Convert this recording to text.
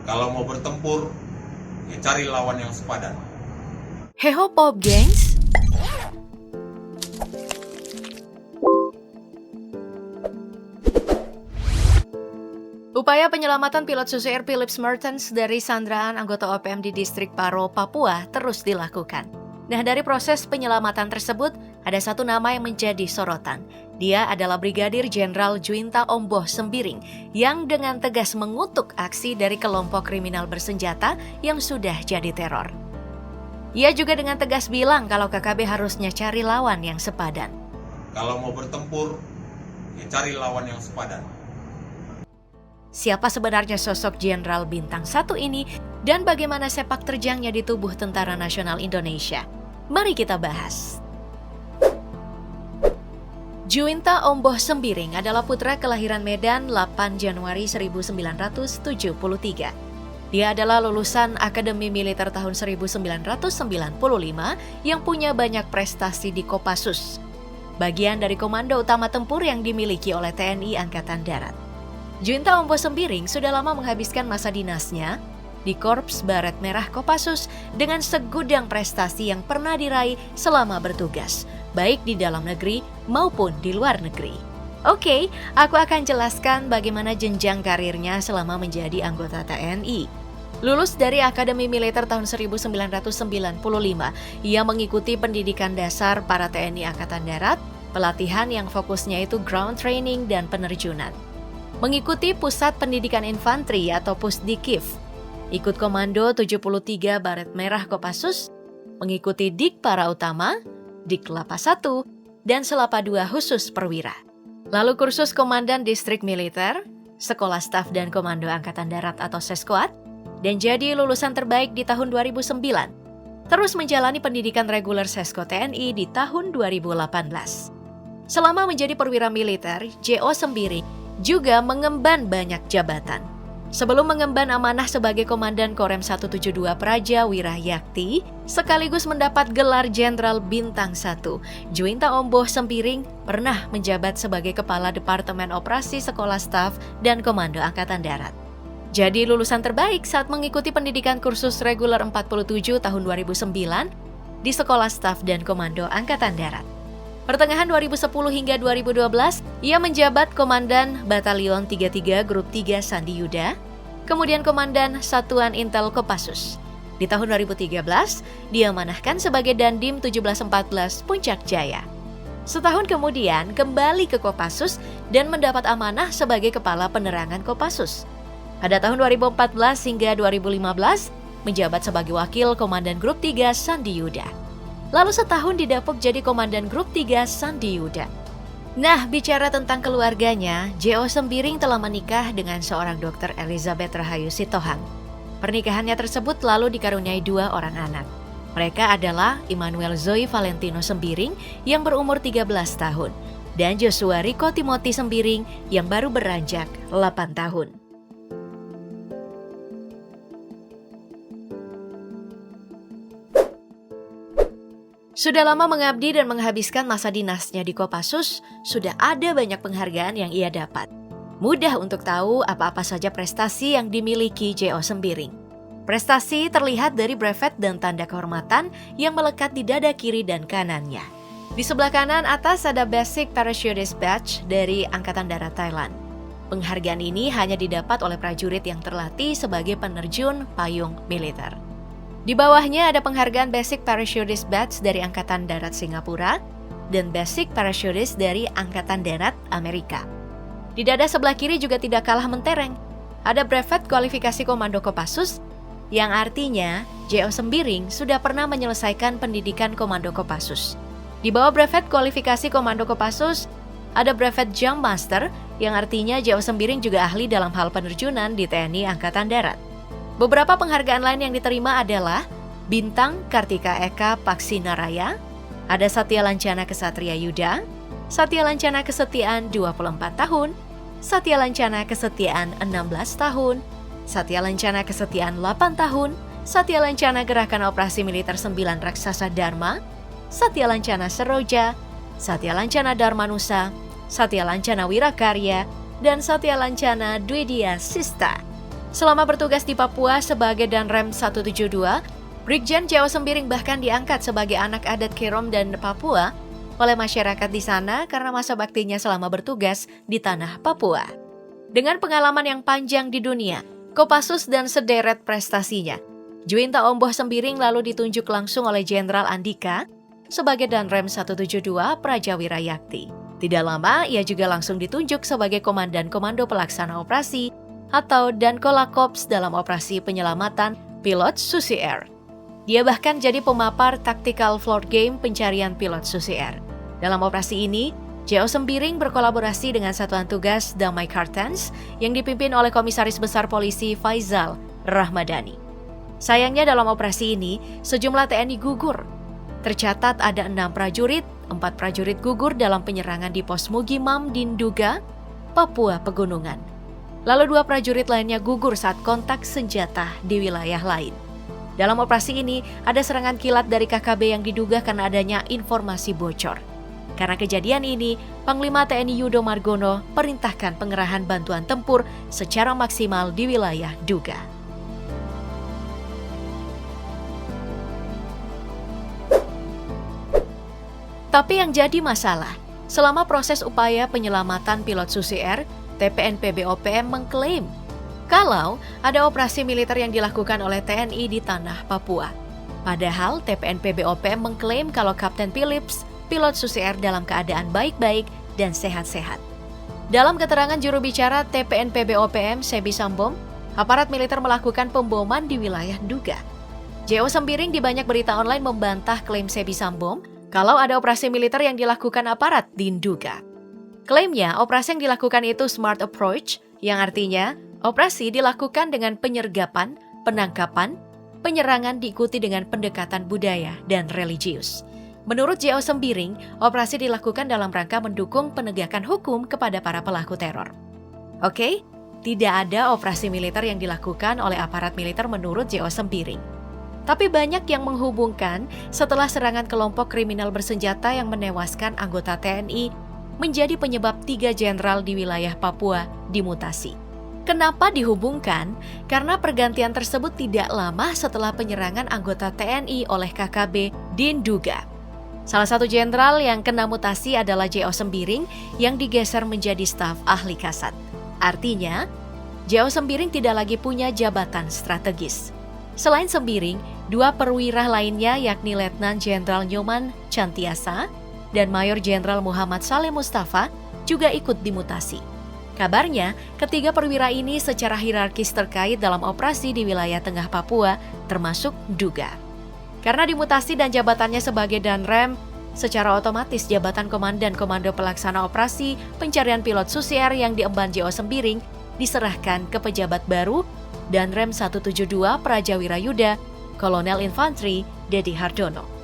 Kalau mau bertempur, ya cari lawan yang sepadan. Heho Pop Gengs. Upaya penyelamatan pilot Susi Air Philips Mertens dari sandraan anggota OPM di distrik Paro, Papua terus dilakukan. Nah, dari proses penyelamatan tersebut, ada satu nama yang menjadi sorotan. Dia adalah Brigadir Jenderal Juinta Omboh Sembiring yang dengan tegas mengutuk aksi dari kelompok kriminal bersenjata yang sudah jadi teror. Ia juga dengan tegas bilang kalau KKB harusnya cari lawan yang sepadan. Kalau mau bertempur, ya cari lawan yang sepadan. Siapa sebenarnya sosok Jenderal Bintang 1 ini dan bagaimana sepak terjangnya di tubuh Tentara Nasional Indonesia? Mari kita bahas. Juinta Omboh Sembiring adalah putra kelahiran Medan 8 Januari 1973. Dia adalah lulusan Akademi Militer tahun 1995 yang punya banyak prestasi di Kopassus, bagian dari Komando Utama Tempur yang dimiliki oleh TNI Angkatan Darat. Juinta Omboh Sembiring sudah lama menghabiskan masa dinasnya di Korps Baret Merah Kopassus dengan segudang prestasi yang pernah diraih selama bertugas, baik di dalam negeri maupun di luar negeri. Oke, aku akan jelaskan bagaimana jenjang karirnya selama menjadi anggota TNI. Lulus dari Akademi Militer tahun 1995, ia mengikuti pendidikan dasar para TNI Angkatan Darat, pelatihan yang fokusnya itu ground training dan penerjunan. Mengikuti Pusat Pendidikan Infanteri atau Pusdikif, ikut Komando 73 Baret Merah Kopassus, mengikuti Dik Para Utama, Dik Lapa 1, dan Selapa 2 Khusus Perwira. Lalu kursus Komandan Distrik Militer, Sekolah Staf dan Komando Angkatan Darat atau Seskoat, dan jadi lulusan terbaik di tahun 2009. Terus menjalani pendidikan reguler Sesko TNI di tahun 2018. Selama menjadi perwira militer, J.O. Sembiring juga mengemban banyak jabatan. Sebelum mengemban amanah sebagai Komandan Korem 172 Praja Wirayakti, sekaligus mendapat gelar Jenderal Bintang 1, Juinta Omboh Sembiring pernah menjabat sebagai Kepala Departemen Operasi Sekolah Staf dan Komando Angkatan Darat. Jadi lulusan terbaik saat mengikuti pendidikan kursus reguler 47 tahun 2009 di Sekolah Staf dan Komando Angkatan Darat. Pertengahan 2010 hingga 2012, ia menjabat Komandan Batalion 33 Grup 3 Sandi Yuda, kemudian Komandan Satuan Intel Kopassus. Di tahun 2013, diamanahkan sebagai Dandim 1714 Puncak Jaya. Setahun kemudian, kembali ke Kopassus dan mendapat amanah sebagai Kepala Penerangan Kopassus. Pada tahun 2014 hingga 2015, menjabat sebagai Wakil Komandan Grup 3 Sandi Yuda. Lalu setahun didapuk jadi Komandan Grup 3 Sandi Yuda. Nah, bicara tentang keluarganya, J.O. Sembiring telah menikah dengan seorang Dr. Elizabeth Rahayu Sitohang. Pernikahannya tersebut lalu dikaruniai 2 orang anak. Mereka adalah Immanuel Zoe Valentino Sembiring yang berumur 13 tahun dan Joshua Rico Timothy Sembiring yang baru beranjak 8 tahun. Sudah lama mengabdi dan menghabiskan masa dinasnya di Kopassus, sudah ada banyak penghargaan yang ia dapat. Mudah untuk tahu apa-apa saja prestasi yang dimiliki J.O. Sembiring. Prestasi terlihat dari brevet dan tanda kehormatan yang melekat di dada kiri dan kanannya. Di sebelah kanan atas ada Basic Parachutist Badge dari Angkatan Darat Thailand. Penghargaan ini hanya didapat oleh prajurit yang terlatih sebagai penerjun payung militer. Di bawahnya ada penghargaan Basic Parachutist Badge dari Angkatan Darat Singapura dan Basic Parachutist dari Angkatan Darat Amerika. Di dada sebelah kiri juga tidak kalah mentereng. Ada brevet kualifikasi Komando Kopassus yang artinya J.O. Sembiring sudah pernah menyelesaikan pendidikan Komando Kopassus. Di bawah brevet kualifikasi Komando Kopassus ada brevet Jump Master yang artinya J.O. Sembiring juga ahli dalam hal penerjunan di TNI Angkatan Darat. Beberapa penghargaan lain yang diterima adalah Bintang Kartika Eka Paksinaraya, ada Satya Lancana Kesatria Yuda, Satya Lancana Kesetiaan 24 tahun, Satya Lancana Kesetiaan 16 tahun, Satya Lancana Kesetiaan 8 tahun, Satya Lancana Gerakan Operasi Militer 9 Raksasa Dharma, Satya Lancana Seroja, Satya Lancana Dharmanusa, Satya Lancana Wirakarya, dan Satya Lancana Dwidya Sista. Selama bertugas di Papua sebagai Danrem 172, Brigjen J.O. Sembiring bahkan diangkat sebagai anak adat Kerom dan Papua oleh masyarakat di sana karena masa baktinya selama bertugas di tanah Papua. Dengan pengalaman yang panjang di dunia, Kopassus dan sederet prestasinya, Juwinta Omboh Sembiring lalu ditunjuk langsung oleh Jenderal Andika sebagai Danrem 172 Prajawira Yakti. Tidak lama, ia juga langsung ditunjuk sebagai Komandan Komando Pelaksana Operasi atau Dankola Korps dalam operasi penyelamatan pilot Susi Air. Dia bahkan jadi pemapar tactical floor game pencarian pilot Susi Air. Dalam operasi ini, J.O. Sembiring berkolaborasi dengan Satuan Tugas Damai Kartens yang dipimpin oleh Komisaris Besar Polisi Faizal Rahmadani. Sayangnya dalam operasi ini, sejumlah TNI gugur. Tercatat ada 6 prajurit, 4 prajurit gugur dalam penyerangan di pos Mugimam di Nduga, Papua Pegunungan. Lalu 2 prajurit lainnya gugur saat kontak senjata di wilayah lain. Dalam operasi ini, ada serangan kilat dari KKB yang diduga karena adanya informasi bocor. Karena kejadian ini, Panglima TNI Yudo Margono perintahkan pengerahan bantuan tempur secara maksimal di wilayah Duga. Tapi yang jadi masalah, selama proses upaya penyelamatan pilot Susi Air, TPNPB-OPM mengklaim kalau ada operasi militer yang dilakukan oleh TNI di tanah Papua. Padahal TPNPB-OPM mengklaim kalau Kapten Phillips, pilot Susi Air dalam keadaan baik-baik dan sehat-sehat. Dalam keterangan juru bicara TPNPB-OPM, Sebi Sambom, aparat militer melakukan pemboman di wilayah Nduga. J.O. Sembiring di banyak berita online membantah klaim Sebi Sambom kalau ada operasi militer yang dilakukan aparat di Nduga. Klaimnya, operasi yang dilakukan itu smart approach, yang artinya operasi dilakukan dengan penyergapan, penangkapan, penyerangan diikuti dengan pendekatan budaya dan religius. Menurut J.O. Sembiring, operasi dilakukan dalam rangka mendukung penegakan hukum kepada para pelaku teror. Oke, tidak ada operasi militer yang dilakukan oleh aparat militer menurut J.O. Sembiring. Tapi banyak yang menghubungkan setelah serangan kelompok kriminal bersenjata yang menewaskan anggota TNI menjadi penyebab 3 jenderal di wilayah Papua dimutasi. Kenapa dihubungkan? Karena pergantian tersebut tidak lama setelah penyerangan anggota TNI oleh KKB di Nduga. Salah satu jenderal yang kena mutasi adalah J.O. Sembiring yang digeser menjadi staf ahli Kasat. Artinya, J.O. Sembiring tidak lagi punya jabatan strategis. Selain Sembiring, 2 perwira lainnya yakni Letnan Jenderal Nyoman Cantiasa dan Mayor Jenderal Muhammad Saleh Mustafa juga ikut dimutasi. Kabarnya, ketiga perwira ini secara hierarkis terkait dalam operasi di wilayah tengah Papua, termasuk Nduga. Karena dimutasi dan jabatannya sebagai Danrem, secara otomatis jabatan Komandan Komando Pelaksana Operasi Pencarian Pilot Susi Air yang diemban J.O. Sembiring diserahkan ke pejabat baru Danrem 172 Prajawira Yuda, Kolonel Infantri Dedi Hardono.